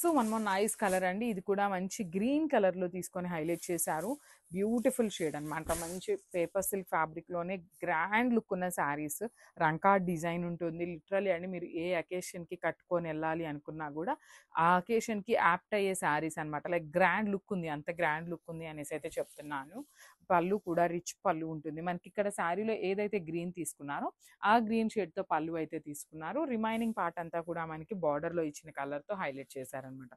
So one more nice colour అండి. ఇది కూడా మంచి గ్రీన్ కలర్లో తీసుకొని హైలైట్ చేశారు. బ్యూటిఫుల్ షేడ్ అనమాట. మంచి పేపర్ సిల్క్ ఫ్యాబ్రిక్లోనే గ్రాండ్ లుక్ ఉన్న శారీస్. రంకార్డ్ డిజైన్ ఉంటుంది. లిటరలీ అండి మీరు ఏ అకేషన్కి కట్టుకొని వెళ్ళాలి అనుకున్నా కూడా ఆ అకేషన్కి యాప్ట్ అయ్యే శారీస్ అనమాట. లైక్ గ్రాండ్ లుక్ ఉంది, అంత గ్రాండ్ లుక్ ఉంది అనేసి అయితే చెప్తున్నాను. పళ్ళు కూడా రిచ్ పళ్ళు ఉంటుంది. మనకి ఇక్కడ శారీలో ఏదైతే గ్రీన్ తీసుకున్నారో ఆ గ్రీన్ షేడ్తో పళ్ళు అయితే తీసుకున్నారు. రిమైనింగ్ పార్ట్ అంతా కూడా మనకి బార్డర్లో ఇచ్చిన కలర్తో హైలైట్ చేశారనమాట.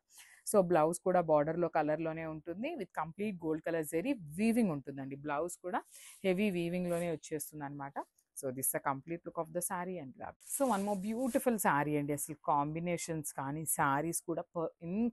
సో బ్లౌజ్ కూడా బార్డర్లో కలర్లోనే ఉంటుంది. With complete gold colour zari weaving ఉంటుందండి. బ్లౌజ్ కూడా హెవీ వీవింగ్లోనే వచ్చేస్తుంది అనమాట. So this the complete look of the sari and grab. So one more beautiful sari అండి. అసలు కాంబినేషన్స్ కానీ శారీస్ కూడా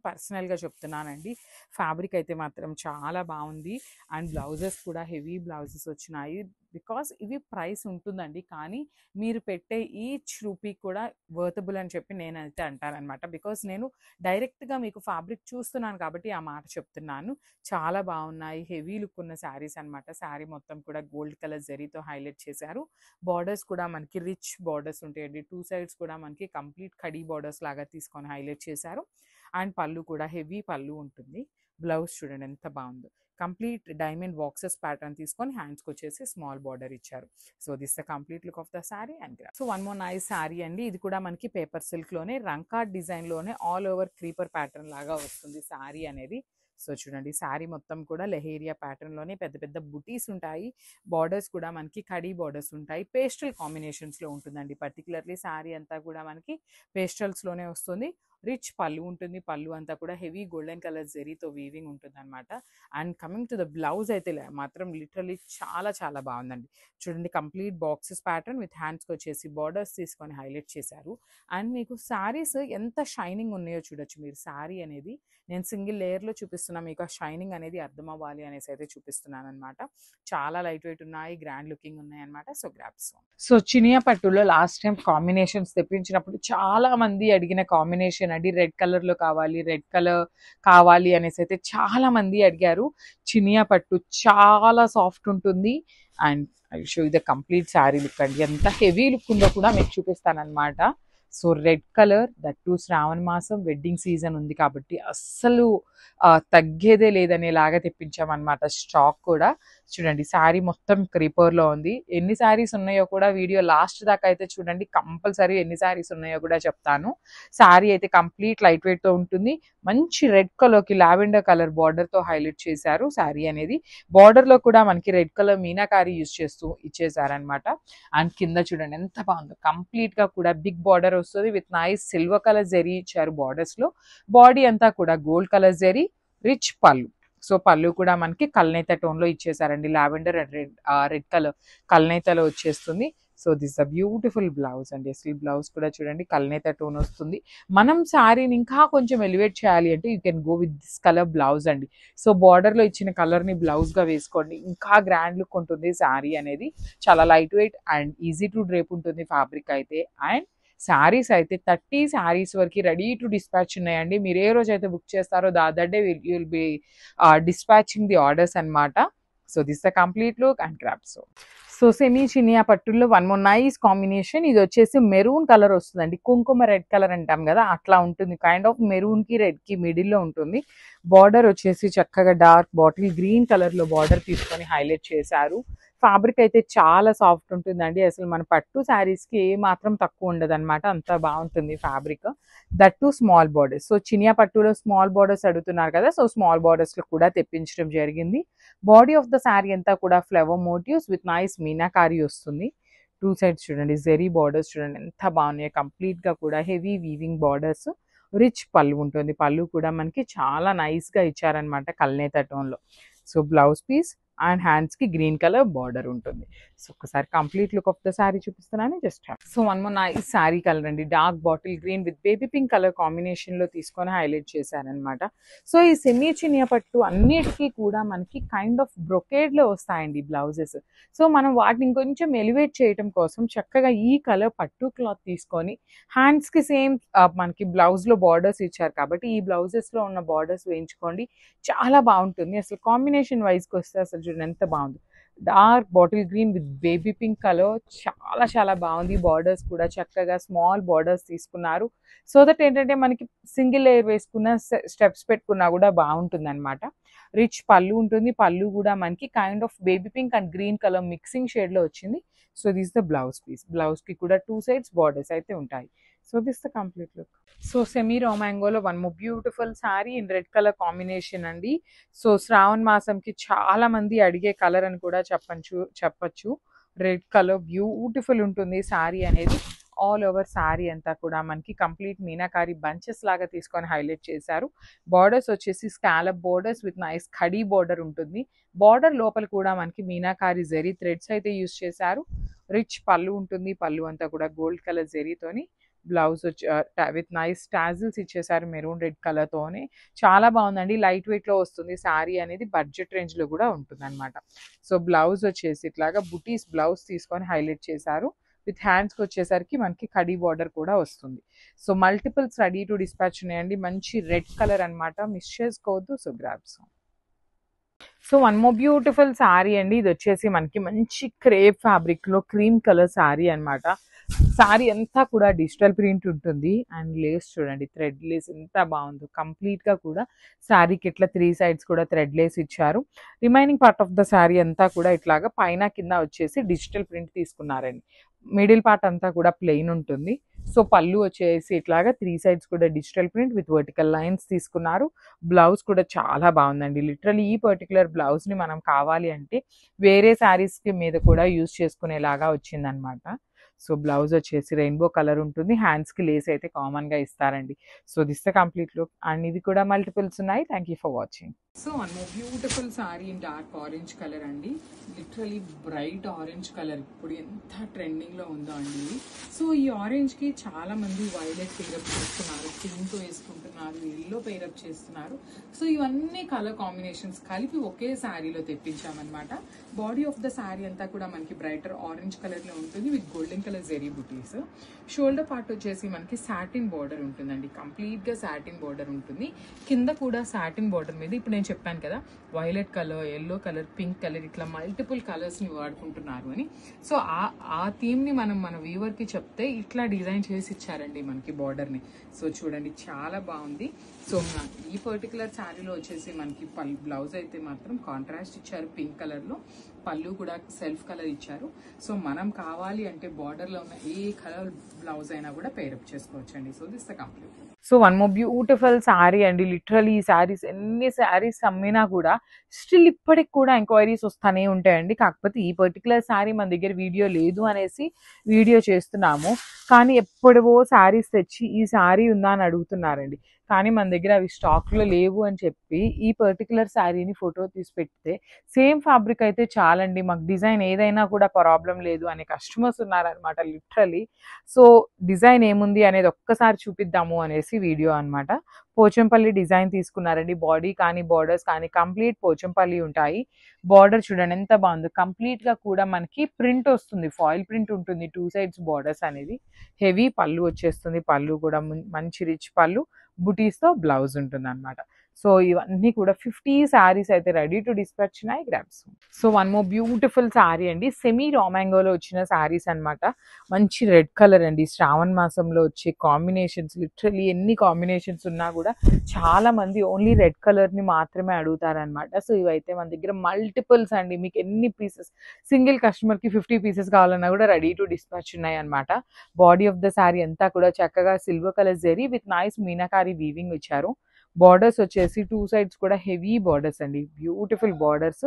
పర్సనల్గా చెప్తున్నానండి. ఫ్యాబ్రిక్ అయితే మాత్రం చాలా బాగుంది. అండ్ బ్లౌజెస్ కూడా హెవీ బ్లౌజెస్ వచ్చినాయి. బికాస్ ఇవి ప్రైస్ ఉంటుందండి, కానీ మీరు పెట్టే ఈచ్ రూపీ కూడా వర్తబుల్ అని చెప్పి నేనైతే అంటానన్నమాట. బికాస్ నేను డైరెక్ట్గా మీకు ఫ్యాబ్రిక్ చూస్తున్నాను కాబట్టి ఆ మాట చెప్తున్నాను. చాలా బాగున్నాయి, హెవీ లుక్ ఉన్న శారీస్ అనమాట. శారీ మొత్తం కూడా గోల్డ్ కలర్ జరీతో హైలైట్ చేశారు. బార్డర్స్ కూడా మనకి రిచ్ బార్డర్స్ ఉంటాయండి. టూ సైడ్స్ కూడా మనకి కంప్లీట్ కడీ బార్డర్స్ లాగా తీసుకొని హైలైట్ చేశారు. అండ్ పళ్ళు కూడా హెవీ పళ్ళు ఉంటుంది. బ్లౌజ్ చూడండి ఎంత బాగుందో. కంప్లీట్ డైమండ్ బాక్సెస్ ప్యాటర్న్ తీసుకొని హ్యాండ్స్కి వచ్చేసి స్మాల్ బార్డర్ ఇచ్చారు. So this the complete look of the sari and grab. So one more nice sari అండి. ఇది కూడా మనకి పేపర్ సిల్క్లోనే రంకార్డ్ డిజైన్లోనే ఆల్ ఓవర్ క్రీపర్ ప్యాటర్న్ లాగా వస్తుంది శారీ అనేది. సో చూడండి శారీ మొత్తం కూడా లెహేరియా ప్యాటర్న్లోనే పెద్ద పెద్ద బుటీస్ ఉంటాయి. బార్డర్స్ కూడా మనకి కడీ బార్డర్స్ ఉంటాయి. పేస్టల్ కాంబినేషన్స్లో ఉంటుందండి. పర్టికులర్లీ శారీ అంతా కూడా మనకి పేస్టల్స్లోనే వస్తుంది. రిచ్ పళ్ళు ఉంటుంది. పళ్ళు అంతా కూడా హెవీ గోల్డెన్ కలర్ జెరీతో వీవింగ్ ఉంటుంది అనమాట. And coming to the blouse అయితే మాత్రం లిటరలీ చాలా చాలా బాగుందండి. చూడండి కంప్లీట్ బాక్సెస్ ప్యాటర్న్ విత్ హ్యాండ్స్కి వచ్చేసి బార్డర్స్ తీసుకొని హైలైట్ చేశారు. అండ్ మీకు శారీస్ ఎంత షైనింగ్ ఉన్నాయో చూడొచ్చు మీరు. శారీ అనేది నేను సింగిల్ లేయర్లో చూపిస్తున్నా, మీకు ఆ షైనింగ్ అనేది అర్థం అవ్వాలి అనేసి అయితే చూపిస్తున్నాను అనమాట. చాలా లైట్ వెయిట్ ఉన్నాయి, గ్రాండ్ లుకింగ్ ఉన్నాయి అనమాట. So grasp. సో చినియా పట్టులో లాస్ట్ టైం కాంబినేషన్స్ తెప్పించినప్పుడు చాలా మంది అడిగిన కాంబినేషన్ అండి. రెడ్ కలర్లో కావాలి, రెడ్ కలర్ కావాలి అనేసి అయితే చాలా మంది అడిగారు. చినియా పట్టు చాలా సాఫ్ట్ ఉంటుంది. And I show the complete sari look అండి. ఎంత హెవీ లుక్ ఉందో కూడా మీకు చూపిస్తానమాట. So red colour, that too Shravana మాసం వెడ్డింగ్ సీజన్ ఉంది కాబట్టి అస్సలు తగ్గేదే లేదనేలాగా తెప్పించామన్నమాట. స్టాక్ కూడా చూడండి శారీ మొత్తం క్రీపర్లో ఉంది. ఎన్ని శారీస్ ఉన్నాయో కూడా వీడియో లాస్ట్ దాకా అయితే చూడండి. కంపల్సరీ ఎన్ని శారీస్ ఉన్నాయో కూడా చెప్తాను. శారీ అయితే కంప్లీట్ లైట్ వెయిట్తో ఉంటుంది. మంచి రెడ్ కలర్కి లావెండర్ కలర్ బార్డర్తో హైలైట్ చేశారు శారీ అనేది. బార్డర్లో కూడా మనకి రెడ్ కలర్ మీనాకారీ యూజ్ చేస్తూ ఇచ్చేసారనమాట. అండ్ కింద చూడండి ఎంత బాగుందో. కంప్లీట్గా కూడా బిగ్ బార్డర్ వస్తుంది with nice silver colour zari ఇచ్చారు బార్డర్స్లో. బాడీ అంతా కూడా గోల్డ్ కలర్ జరీ, రిచ్ పళ్ళు. సో పళ్ళు కూడా మనకి కల్నేత టోన్లో ఇచ్చేసారండి. లావెండర్ అండ్ రెడ్ కలర్ కల్నేతలో వచ్చేస్తుంది. So this the beautiful blouse అండి. అసలు బ్లౌజ్ కూడా చూడండి కల్నేత టోన్ వస్తుంది. మనం శారీని ఇంకా కొంచెం ఎలివేట్ చేయాలి అంటే you can go with this colour blouse అండి. సో బార్డర్లో ఇచ్చిన కలర్ని బ్లౌజ్గా వేసుకోండి, ఇంకా గ్రాండ్ లుక్ ఉంటుంది శారీ అనేది. చాలా light weight and easy to drape ఉంటుంది ఫ్యాబ్రిక్ అయితే. అండ్ శారీస్ అయితే 30 శారీస్ వరకు రెడీ టు డిస్పాచ్ ఉన్నాయండి. మీరు ఏ రోజు అయితే బుక్ చేస్తారో they you will be dispatching the orders అనమాట. So this the complete look and craft. So semi చినియా పట్టుల్లో వన్ మోర్ నైస్ కాంబినేషన్. ఇది వచ్చేసి మెరూన్ కలర్ వస్తుందండి. కుంకుమ రెడ్ కలర్ అంటాం కదా, అట్లా ఉంటుంది. కైండ్ ఆఫ్ మెరూన్కి రెడ్కి మిడిల్లో ఉంటుంది. బార్డర్ వచ్చేసి చక్కగా డార్క్ బాటిల్ గ్రీన్ కలర్లో బార్డర్ తీసుకొని హైలైట్ చేశారు. ఫ్యాబ్రిక్ అయితే చాలా సాఫ్ట్ ఉంటుందండి. అసలు మన పట్టు శారీస్కి ఏ మాత్రం తక్కువ ఉండదు అనమాట. అంత బాగుంటుంది fabric. That to small borders. So Chiniya పట్టులో స్మాల్ బార్డర్స్ అడుగుతున్నారు కదా, సో స్మాల్ బార్డర్స్లో కూడా తెప్పించడం జరిగింది. బాడీ ఆఫ్ ద శారీ అంతా కూడా flower motifs with nice meenakari వస్తుంది. టూ సైడ్స్ చూడండి జెరీ బార్డర్స్ చూడండి ఎంత బాగున్నాయి. కంప్లీట్గా కూడా హెవీ వీవింగ్ బార్డర్స్, రిచ్ పళ్ళు ఉంటుంది. పళ్ళు కూడా మనకి చాలా నైస్గా ఇచ్చారనమాట కల్నేత టోన్లో. సో బ్లౌజ్ పీస్ అండ్ హ్యాండ్స్కి గ్రీన్ కలర్ బార్డర్ ఉంటుంది. సో ఒకసారి complete look of the sari చూపిస్తున్నాను just. So one more nice sari colour అండి. Dark bottle green with baby pink colour కాంబినేషన్లో తీసుకొని హైలైట్ చేశారనమాట. సో ఈ సెమీ చినియా పట్టు అన్నిటికీ కూడా మనకి కైండ్ ఆఫ్ బ్రొకేడ్లో వస్తాయండి బ్లౌజెస్. సో మనం వాటిని ఇంకొంచెం ఎలివేట్ చేయడం కోసం చక్కగా ఈ కలర్ పట్టు క్లాత్ తీసుకొని హ్యాండ్స్కి సేమ్ మనకి బ్లౌజ్లో బార్డర్స్ ఇచ్చారు కాబట్టి ఈ బ్లౌజెస్లో ఉన్న బార్డర్స్ వేయించుకోండి. చాలా బాగుంటుంది. అసలు కాంబినేషన్ వైజ్కి వస్తే అసలు చూడండి ఎంత బాగుంది. Dark bottle green with baby pink colour, చాలా చాలా బాగుంది. బార్డర్స్ కూడా చక్కగా స్మాల్ బార్డర్స్ తీసుకున్నారు. సో దట్ ఏంటంటే మనకి సింగిల్ లేయర్ వేసుకున్న స్టెప్స్ పెట్టుకున్నా కూడా బాగుంటుంది అనమాట. రిచ్ పళ్ళు ఉంటుంది. పళ్ళు కూడా మనకి kind of baby pink and green colour mixing shade లో వచ్చింది. So this the blouse piece. Blouse కి కూడా 2 సైడ్స్ బార్డర్స్ అయితే ఉంటాయి. So this the complete look. So semi raw మ్యాంగోలో one more beautiful sari in red colour combination అండి. So Shravana మాసంకి చాలా మంది అడిగే కలర్ అని కూడా చెప్పచ్చు. రెడ్ కలర్ బ్యూటిఫుల్ ఉంటుంది శారీ అనేది. ఆల్ ఓవర్ శారీ అంతా కూడా మనకి కంప్లీట్ మీనాకారి బంచెస్ లాగా తీసుకొని హైలైట్ చేశారు. బార్డర్స్ వచ్చేసి scallop borders with nice khadi border ఉంటుంది. బార్డర్ లోపల కూడా మనకి మీనాకారి జెరీ థ్రెడ్స్ అయితే యూస్ చేశారు. రిచ్ పళ్ళు ఉంటుంది. పళ్ళు అంతా కూడా గోల్డ్ కలర్ జెరీతోని. బ్లౌజ్ వచ్చి విత్ నైస్ టాజిల్స్ ఇచ్చేసారు మెరూన్ రెడ్ కలర్ తోనే. చాలా బాగుందండి. లైట్ వెయిట్ లో వస్తుంది శారీ అనేది. బడ్జెట్ రేంజ్ లో కూడా ఉంటుంది అనమాట. సో బ్లౌజ్ వచ్చేసి ఇట్లాగా బుటీస్ బ్లౌజ్ తీసుకొని హైలైట్ చేశారు. విత్ హ్యాండ్స్కి వచ్చేసరికి మనకి కడీ బార్డర్ కూడా వస్తుంది. So multiples ready to dispatch ఉన్నాయండి. మంచి రెడ్ కలర్ అనమాట, మిస్ చేసుకోవద్దు. So grabs. So one more beautiful sari అండి. ఇది వచ్చేసి మనకి మంచి క్రేప్ ఫ్యాబ్రిక్ లో క్రీమ్ కలర్ శారీ అనమాట. శారీ అంతా కూడా డిజిటల్ ప్రింట్ ఉంటుంది. అండ్ లేస్ చూడండి, థ్రెడ్ లేస్ ఎంత బాగుందో. కంప్లీట్ గా కూడా శారీకి ఇట్లా 3 సైడ్స్ కూడా థ్రెడ్ లేస్ ఇచ్చారు. Remaining part of the sari అంతా కూడా ఇట్లాగా పైన కింద వచ్చేసి డిజిటల్ ప్రింట్ తీసుకున్నారండి. మిడిల్ పార్ట్ అంతా కూడా ప్లెయిన్ ఉంటుంది. సో పళ్ళు వచ్చేసి ఇట్లాగా 3 సైడ్స్ కూడా digital print with vertical lines తీసుకున్నారు. బ్లౌజ్ కూడా చాలా బాగుందండి. లిటరల్లీ ఈ పర్టికులర్ బ్లౌజ్ ని మనం కావాలి అంటే వేరే శారీస్ కి మీద కూడా యూజ్ చేసుకునేలాగా వచ్చిందనమాట. సో బ్లౌజ్ వచ్చేసి రెయిన్బో కలర్ ఉంటుంది. హ్యాండ్స్ కి లేస్ అయితే కామన్ గా ఇస్తారండి. So this the complete look. And ఇది కూడా మల్టిపుల్స్ ఉన్నాయి. Thank you for watching. So one more beautiful sorry in dark orange colour అండి. లిటరలీ బ్రైట్ ఆరెంజ్ కలర్ ఇప్పుడు ఎంత ట్రెండింగ్ లో ఉందో అండి. సో ఈ ఆరెంజ్ కి చాలా మంది వైలెట్ పేరప్ చేస్తున్నారు, పింక్ వేసుకుంటున్నారు, ఎల్లో పేరప్ చేస్తున్నారు. సో ఇవన్నీ కలర్ కాంబినేషన్స్ కలిపి ఒకే శారీలో తెప్పించామన్నమాట. బాడీ ఆఫ్ ద శారీ అంతా కూడా మనకి బ్రైటర్ ఆరెంజ్ కలర్ లో ఉంటుంది with golden colour zari buttis. Shoulder part వచ్చేసి మనకి సాటిన్ బార్డర్ ఉంటుందండి. కంప్లీట్ గా సాటిన్ బార్డర్ ఉంటుంది. కింద కూడా సాటిన్ బార్డర్ మీద ఇప్పుడు నేను చెప్పాను కదా violet colour, yellow colour, pink colour, ఇట్లా మల్టిపుల్ కలర్స్ ని వాడుకుంటున్నారు అని. సో ఆ థీమ్ ని మనం మన వ్యూవర్ కి చెప్తే ఇట్లా డిజైన్ చేసి ఇచ్చారండి మనకి బార్డర్ ని. సో చూడండి చాలా బాగుంది. సో ఈ పర్టికులర్ శారీలో వచ్చేసి మనకి బ్లౌజ్ అయితే మాత్రం కాంట్రాస్ట్ ఇచ్చారు పింక్ కలర్ లో. పళ్ళు కూడా సెల్ఫ్ కలర్ ఇచ్చారు. సో మనం కావాలి అంటే బార్డర్ లో ఉన్న ఏ కలర్ బ్లౌజ్ అయినా కూడా పేరప్ చేసుకోవచ్చు అండి. So this the complete. So one more beautiful sari అండి. లిటరలీ ఈ శారీస్ ఎన్ని శారీస్ అమ్మినా కూడా స్టిల్ ఇప్పటికి కూడా ఎంక్వైరీస్ వస్తానే ఉంటాయండి. కాకపోతే ఈ పర్టికులర్ శారీ మన దగ్గర వీడియో లేదు అనేసి వీడియో చేస్తున్నాము. కానీ ఎప్పుడో శారీస్ తెచ్చి ఈ శారీ ఉందా అని అడుగుతున్నారండి. కానీ మన దగ్గర అవి స్టాక్లో లేవు అని చెప్పి ఈ పర్టికులర్ శారీని ఫోటో తీసి పెడితే సేమ్ ఫ్యాబ్రిక్ అయితే చాలండి, మాకు డిజైన్ ఏదైనా కూడా ప్రాబ్లం లేదు అనే కస్టమర్స్ ఉన్నారనమాట లిటరలీ. సో డిజైన్ ఏముంది అనేది ఒక్కసారి చూపిద్దాము అనేసి వీడియో అనమాట. పోచంపల్లి డిజైన్ తీసుకున్నారండి. బాడీ కానీ బార్డర్స్ కానీ కంప్లీట్ పోచంపల్లి ఉంటాయి. బార్డర్ చూడండి ఎంత బాగుంది. కంప్లీట్ గా కూడా మనకి ప్రింట్ వస్తుంది, ఫాయిల్ ప్రింట్ ఉంటుంది. 2 సైడ్స్ బార్డర్స్ అనేది. హెవీ పళ్ళు వచ్చేస్తుంది. పళ్ళు కూడా మంచి రిచ్ పళ్ళు, బుటీస్ తో బ్లౌజ్ ఉంటుంది అనమాట. సో ఇవన్నీ కూడా 50 శారీస్ అయితే రెడీ టు డిస్పాచ్ ఉన్నాయి. Grabs. So one more beautiful sari అండి. సెమీ రా మ్యాంగోలో వచ్చిన శారీస్ అనమాట. మంచి రెడ్ కలర్ అండి. శ్రావణ మాసంలో వచ్చే కాంబినేషన్స్ లిటరలీ ఎన్ని కాంబినేషన్స్ ఉన్నా కూడా చాలా మంది ఓన్లీ రెడ్ కలర్ ని మాత్రమే అడుగుతారనమాట. సో ఇవైతే మన దగ్గర మల్టిపుల్స్ అండి. మీకు ఎన్ని పీసెస్, సింగిల్ కస్టమర్ కి 50 పీసెస్ కావాలన్నా కూడా రెడీ టు డిస్పాచ్ ఉన్నాయి అనమాట. బాడీ ఆఫ్ ద శారీ అంతా కూడా చక్కగా silver colour zari with nice meenakari weaving ఇచ్చారు. బార్డర్స్ వచ్చేసి 2 సైడ్స్ కూడా హెవీ బార్డర్స్ అండి. Beautiful borders.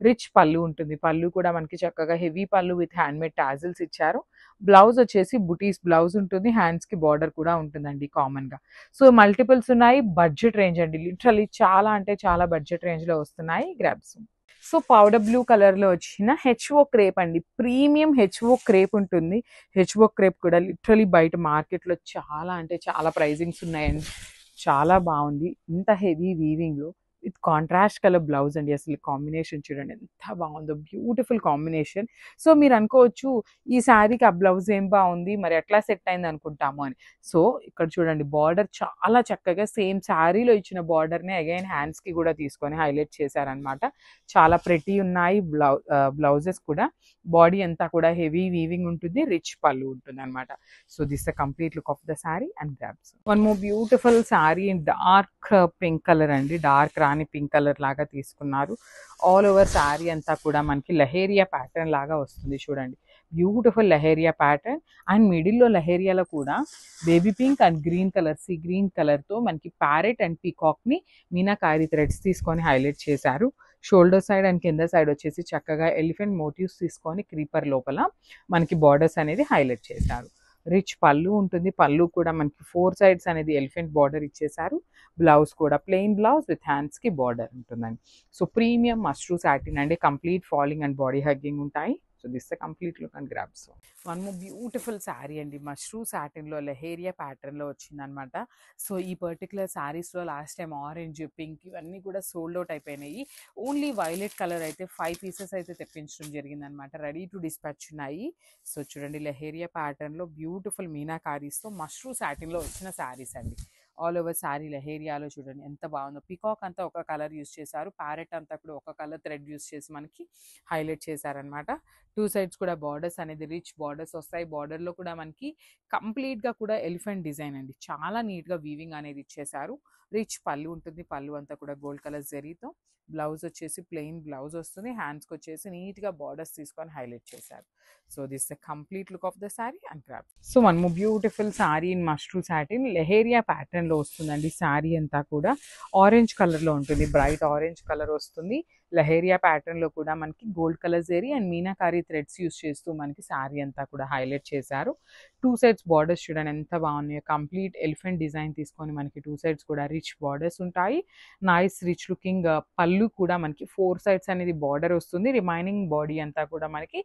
రిచ్ పళ్ళు ఉంటుంది. పళ్ళు కూడా మనకి చక్కగా heavy pallu with hand made tassels ఇచ్చారు. బ్లౌజ్ వచ్చేసి బుటీస్ బ్లౌజ్ ఉంటుంది. హ్యాండ్స్ కి బార్డర్ కూడా ఉంటుందండి కామన్ గా. సో మల్టిపుల్స్ ఉన్నాయి. బడ్జెట్ రేంజ్ అండి. లిటరలీ చాలా అంటే చాలా బడ్జెట్ రేంజ్ లో వస్తున్నాయి. Grabs. So powder blue colour లో వచ్చిన హెచ్ఓ క్రేప్ అండి. ప్రీమియం హెచ్ఓ క్రేప్ ఉంటుంది. హెచ్ఓ క్రేప్ కూడా లిటరలీ బయట మార్కెట్ లో చాలా అంటే చాలా ప్రైజింగ్స్ ఉన్నాయండి. చాలా బాగుంది. ఇంత హెవీ వీవింగ్ లో విత్ కాంట్రాస్ట్ కలర్ బ్లౌజ్ అండి. అసలు కాంబినేషన్ చూడండి ఎంత బాగుందో, బ్యూటిఫుల్ కాంబినేషన్. సో మీరు అనుకోవచ్చు ఈ శారీకి ఆ బ్లౌజ్ ఏం బాగుంది, మరి ఎట్లా సెట్ అయింది అనుకుంటాము అని. సో ఇక్కడ చూడండి బార్డర్ చాలా చక్కగా సేమ్ శారీలో ఇచ్చిన బార్డర్ని అగైన్ హ్యాండ్స్కి కూడా తీసుకొని హైలైట్ చేశారనమాట. చాలా ప్రెటీ ఉన్నాయి బ్లౌజెస్ కూడా. బాడీ అంతా కూడా హెవీ వీవింగ్ ఉంటుంది, రిచ్ పళ్ళు ఉంటుంది అనమాట. So this the complete look of the sari and grabs. One more beautiful sari in dark pink colour అండి, డార్క్ రాణి పింక్ కలర్ లాగా తీసుకున్నారు. ఆల్ ఓవర్ శారీ అంతా కూడా మనకి లహేరియా ప్యాటర్న్ లాగా వస్తుంది చూడండి. బ్యూటిఫుల్ లహేరియా ప్యాటర్న్ అండ్ మిడిల్లో లహేరియాలో కూడా baby pink and green colour, sea green కలర్తో మనకి ప్యారెట్ అండ్ పీకాక్ని మీనాకారి థ్రెడ్స్ తీసుకొని హైలైట్ చేశారు. షోల్డర్ సైడ్ అండ్ కింద సైడ్ వచ్చేసి చక్కగా ఎలిఫెంట్ మోటివ్స్ తీసుకొని క్రీపర్ లోపల మనకి బార్డర్స్ అనేది హైలైట్ చేశారు. రిచ్ పళ్ళు ఉంటుంది, పళ్ళు కూడా మనకి 4 సైడ్స్ అనేది ఎలిఫెంట్ బార్డర్ ఇచ్చేసారు. బ్లౌజ్ కూడా ప్లెయిన్ బ్లౌజ్ విత్ హ్యాండ్స్కి బార్డర్ ఉంటుందండి. సో ప్రీమియం మష్రూ సాటిన్ అండి, complete falling and body hugging ఉంటాయి. So this the complete look and grabs. One more beautiful sari అండి, మష్రూ సాటిన్లో లహేరియా ప్యాటర్న్లో వచ్చిందనమాట. సో ఈ పర్టికులర్ శారీస్లో లాస్ట్ టైం ఆరెంజ్, పింక్ ఇవన్నీ కూడా సోల్డ్ అవుట్ అయిపోయినాయి. ఓన్లీ వైలెట్ కలర్ అయితే 5 పీసెస్ అయితే తెప్పించడం జరిగిందనమాట, రెడీ టు డిస్పాచ్ ఉన్నాయి. సో చూడండి లహేరియా ప్యాటర్న్లో బ్యూటిఫుల్ మీనాకారీస్తో మష్రూ సాటిన్లో వచ్చిన శారీస్ అండి. ఆల్ ఓవర్ శారీ లహేరియాలో చూడండి ఎంత బాగుందో. పికాక్ అంతా ఒక కలర్ యూస్ చేశారు, ప్యారెట్ అంతా కూడా ఒక కలర్ థ్రెడ్ యూస్ చేసి మనకి హైలైట్ చేశారనమాట. 2 సైడ్స్ కూడా బార్డర్స్ అనేది రిచ్ బార్డర్స్ వస్తాయి. బార్డర్లో కూడా మనకి కంప్లీట్గా కూడా ఎలిఫెంట్ డిజైన్ అండి, చాలా నీట్గా వీవింగ్ అనేది ఇచ్చేసారు. రిచ్ పళ్ళు ఉంటుంది, పళ్ళు అంతా కూడా గోల్డ్ కలర్ జరీతో. బ్లౌజ్ వచ్చేసి ప్లెయిన్ బ్లౌజ్ వస్తుంది, హ్యాండ్స్కి వచ్చేసి నీట్గా బార్డర్స్ తీసుకొని హైలైట్ చేశారు. So this the complete look of the sari and craft. So one more beautiful sari in mashru satin leheriya ప్యాటర్న్లో వస్తుందండి. శారీ అంతా కూడా ఆరెంజ్ కలర్లో ఉంటుంది, బ్రైట్ ఆరెంజ్ కలర్ వస్తుంది. లహేరియా ప్యాటర్న్లో కూడా మనకి gold colour zari and meenakari threads use చేస్తూ మనకి శారీ అంతా కూడా హైలైట్ చేశారు. 2 సైడ్స్ బార్డర్స్ చూడండి ఎంత బాగున్నాయో, కంప్లీట్ ఎలిఫెంట్ డిజైన్ తీసుకొని మనకి 2 సైడ్స్ కూడా రిచ్ బార్డర్స్ ఉంటాయి. నైస్ రిచ్ లుకింగ్ పళ్ళు కూడా మనకి 4 సైడ్స్ అనేది బార్డర్ వస్తుంది. రిమైనింగ్ బాడీ అంతా కూడా మనకి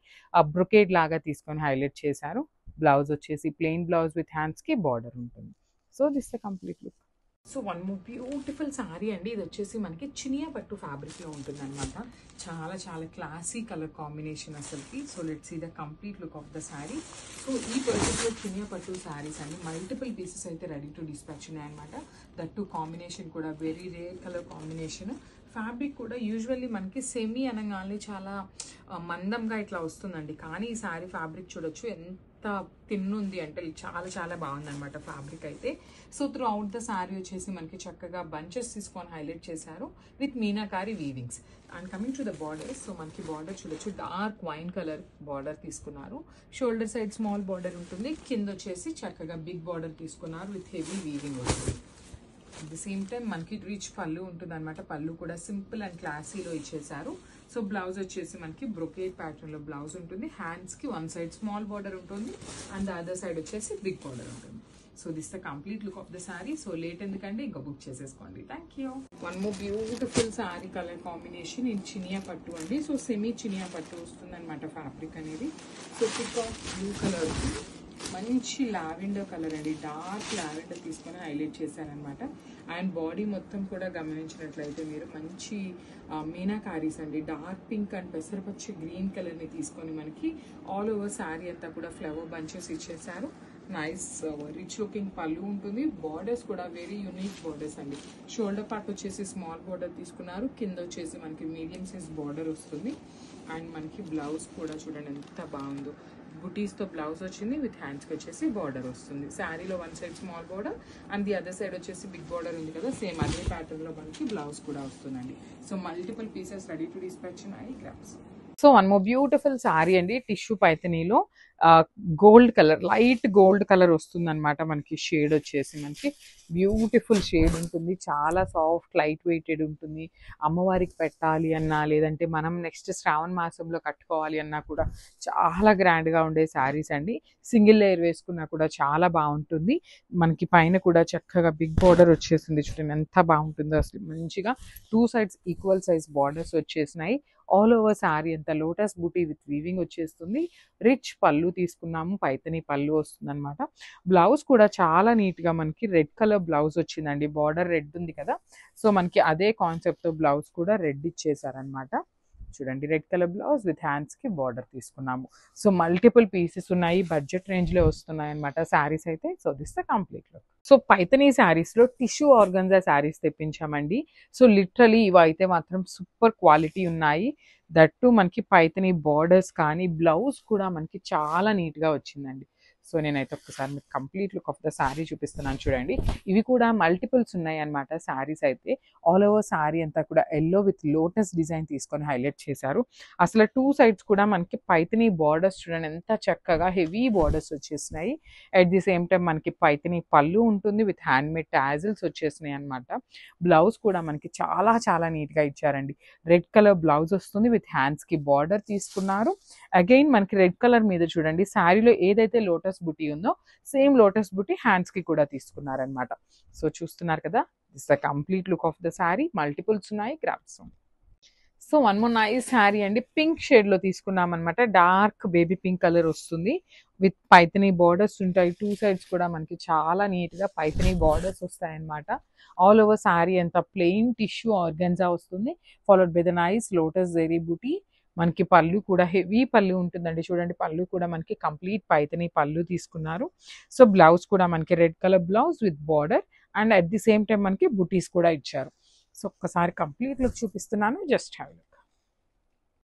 బ్రొకేడ్ లాగా తీసుకొని హైలైట్ చేశారు. బ్లౌజ్ వచ్చేసి ప్లెయిన్ బ్లౌజ్ విత్ హ్యాండ్స్కి బార్డర్ ఉంటుంది. So this the complete look. So one more beautiful sari అండి, ఇది వచ్చేసి మనకి చినియా పట్టు ఫ్యాబ్రిక్లో ఉంటుంది అనమాట. చాలా చాలా క్లాసీ కలర్ కాంబినేషన్ అసలుకి. So let's see the complete look of the sari. So ఈ పర్టికులర్ చినియా పట్టు శారీస్ అండి మల్టిపుల్ పీసెస్ అయితే రెడీ టు డిస్పాచ్ ఉన్నాయన్నమాట. దట్టు కాంబినేషన్ కూడా very rare colour combination. Fabric కూడా యూజువల్లీ మనకి సెమీ అనగానే చాలా మందంగా ఇట్లా వస్తుందండి, కానీ ఈ శారీ ఫ్యాబ్రిక్ చూడొచ్చు ఎంత తిన్నుంది అంటే చాలా చాలా బాగుందన్నమాట ఫ్యాబ్రిక్ అయితే. So throughout the sari వచ్చేసి మనకి చక్కగా బంచెస్ తీసుకొని హైలైట్ చేశారు with meenakari weavings. And coming to the border, so మనకి బార్డర్ చూడొచ్చు డార్క్ వైన్ కలర్ బార్డర్ తీసుకున్నారు. షోల్డర్ సైడ్ స్మాల్ బార్డర్ ఉంటుంది, కింద వచ్చేసి చక్కగా బిగ్ బార్డర్ తీసుకున్నారు విత్ హెవీ వీవింగ్ వస్తుంది. అట్ ది సేమ్ టైం మనకి రిచ్ పళ్ళు ఉంటుంది అనమాట, పళ్ళు కూడా సింపుల్ అండ్ క్లాసీలో ఇచ్చేసారు. సో బ్లౌజ్ వచ్చేసి మనకి బ్రొకేడ్ ప్యాటర్న్లో బ్లౌజ్ ఉంటుంది. హ్యాండ్స్కి 1 సైడ్ స్మాల్ బార్డర్ ఉంటుంది అండ్ ద అదర్ సైడ్ వచ్చేసి బిగ్ బార్డర్ ఉంటుంది. So this the complete look of the sari. So late ఎందుకంటే ఇంకా బుక్ చేసేసుకోండి. Thank you. One more beautiful sari colour combination in Chiniya పట్టు అండి. సో సెమీ చినియా పట్టు వస్తుంది అనమాట ఫ్యాబ్రిక్ అనేది. సో పికాక్ బ్లూ కలర్, మంచి లావెండర్ కలర్ అండి, డార్క్ లావెండర్ తీసుకొని హైలైట్ చేశారనమాట. అండ్ బాడీ మొత్తం కూడా గమనించినట్లయితే మీరు మంచి మీనాకారీస్ అండి, డార్క్ పింక్ అండ్ పెసరపచ్చి గ్రీన్ కలర్ని తీసుకొని మనకి ఆల్ ఓవర్ శారీ అంతా కూడా ఫ్లవర్ బంచెస్ ఇచ్చేసారు. నైస్ రిచ్ లుకింగ్ పళ్ళు ఉంటుంది. బార్డర్స్ కూడా వెరీ యూనిక్ బార్డర్స్ అండి. షోల్డర్ పార్ట్ వచ్చేసి స్మాల్ బార్డర్ తీసుకున్నారు, కింద వచ్చేసి మనకి మీడియం సైజ్ బార్డర్ వస్తుంది. అండ్ మనకి బ్లౌజ్ కూడా చూడండి ఎంత బాగుందో, బుటీస్తో బ్లౌజ్ వచ్చింది విత్ హ్యాండ్స్కి వచ్చేసి బార్డర్ వస్తుంది. శారీలో 1 side small border and the other side వచ్చేసి బిగ్ బార్డర్ ఉంది కదా, సేమ్ అదే ప్యాటర్న్లో మనకి బ్లౌజ్ కూడా వస్తుందండి. So multiple pieces ready to dispatch ఉన్నాయి grabs. So one more beautiful sari అండి, టిష్యూ పైథనీలో gold colour, light gold colour వస్తుంది అనమాట. మనకి షేడ్ వచ్చేసి మనకి బ్యూటిఫుల్ షేడ్ ఉంటుంది, చాలా సాఫ్ట్ లైట్ వెయిటెడ్ ఉంటుంది. అమ్మవారికి పెట్టాలి అన్నా లేదంటే మనం నెక్స్ట్ శ్రావణ మాసంలో కట్టుకోవాలి అన్నా కూడా చాలా గ్రాండ్గా ఉండే శారీస్ అండి. సింగిల్ లేయర్ వేసుకున్నా కూడా చాలా బాగుంటుంది. మనకి పైన కూడా చక్కగా బిగ్ బార్డర్ వచ్చేసింది, చూడండి ఎంత బాగుంటుందో అసలు. మంచిగా 2 సైడ్స్ ఈక్వల్ సైజ్ బార్డర్స్ వచ్చేసినాయి. ఆల్ ఓవర్ శారీ అంతా లోటస్ బూటీ విత్ వీవింగ్ వచ్చేస్తుంది. రిచ్ పళ్ళు తీసుకున్నాము, పైతని పళ్ళు వస్తుందన్నమాట. బ్లౌజ్ కూడా చాలా నీట్గా మనకి రెడ్ కలర్ బ్లౌజ్ వచ్చిందండి. బార్డర్ రెడ్ ఉంది కదా, సో మనకి అదే కాన్సెప్ట్ బ్లౌజ్ కూడా రెడ్ ఇచ్చేసారనమాట. చూడండి, రెడ్ కలర్ బ్లౌజ్ విత్ హ్యాండ్స్కి బార్డర్ తీసుకున్నాము. సో మల్టిపుల్ పీసెస్ ఉన్నాయి, బడ్జెట్ రేంజ్లో వస్తున్నాయి అనమాట శారీస్ అయితే. So this the complete look. So Paithani శారీస్లో టిష్యూ ఆర్గన్జా శారీస్ తెప్పించామండి. సో లిటరలీ ఇవి అయితే మాత్రం సూపర్ క్వాలిటీ ఉన్నాయి. దట్టు మనకి పైతనీ బార్డర్స్ కానీ బ్లౌజ్ కూడా మనకి చాలా నీట్గా వచ్చిందండి. సో నేనైతే ఒక్కసారి మీకు complete look of the sari చూపిస్తున్నాను చూడండి. ఇవి కూడా మల్టిపుల్స్ ఉన్నాయి అనమాట శారీస్ అయితే. ఆల్ ఓవర్ శారీ అంతా కూడా ఎల్లో విత్ లోటస్ డిజైన్ తీసుకొని హైలైట్ చేశారు. అసలు 2 సైడ్స్ కూడా మనకి పైతనీ బార్డర్స్ చూడండి ఎంత చక్కగా హెవీ బార్డర్స్ వచ్చేసినాయి. అట్ ది సేమ్ టైం మనకి పైతనీ పళ్ళు ఉంటుంది విత్ హ్యాండ్మేడ్ టాజిల్స్ వచ్చేసినాయి అనమాట. బ్లౌజ్ కూడా మనకి చాలా చాలా నీట్గా ఇచ్చారండి. రెడ్ కలర్ బ్లౌజ్ వస్తుంది విత్ హ్యాండ్స్కి బార్డర్ తీసుకున్నారు. అగైన్ మనకి రెడ్ కలర్ మీద చూడండి శారీలో ఏదైతే లోటస్ బుటీ ఉందో సేమ్ లోటస్ బుటీ హ్యాండ్స్కి కూడా తీసుకున్నారనమాట. సో చూస్తున్నారు కదా, this the complete look of the sari. Multiples ఉన్నాయి, grabs. So one more nice sari అండి, పింక్ షేడ్లో తీసుకున్నాం అనమాట. డార్క్ బేబీ పింక్ కలర్ వస్తుంది విత్ పైతనీ బార్డర్స్ ఉంటాయి. 2 సైడ్స్ కూడా మనకి చాలా నీట్గా పైతనీ బార్డర్స్ వస్తాయన్నమాట. ఆల్ ఓవర్ శారీ అంతా ప్లెయిన్ టిష్యూ ఆర్గన్జా వస్తుంది, followed by the nice lotus zari buti. మనకి పళ్ళు కూడా హెవీ పళ్ళు ఉంటుందండి. చూడండి, పళ్ళు కూడా మనకి కంప్లీట్ పైతనీ పళ్ళు తీసుకున్నారు. సో బ్లౌజ్ కూడా మనకి red colour blouse with border and at the same time మనకి బుటీస్ కూడా ఇచ్చారు. సో ఒక్కసారి కంప్లీట్ లుక్ చూపిస్తున్నాను, జస్ట్ హ్యావ్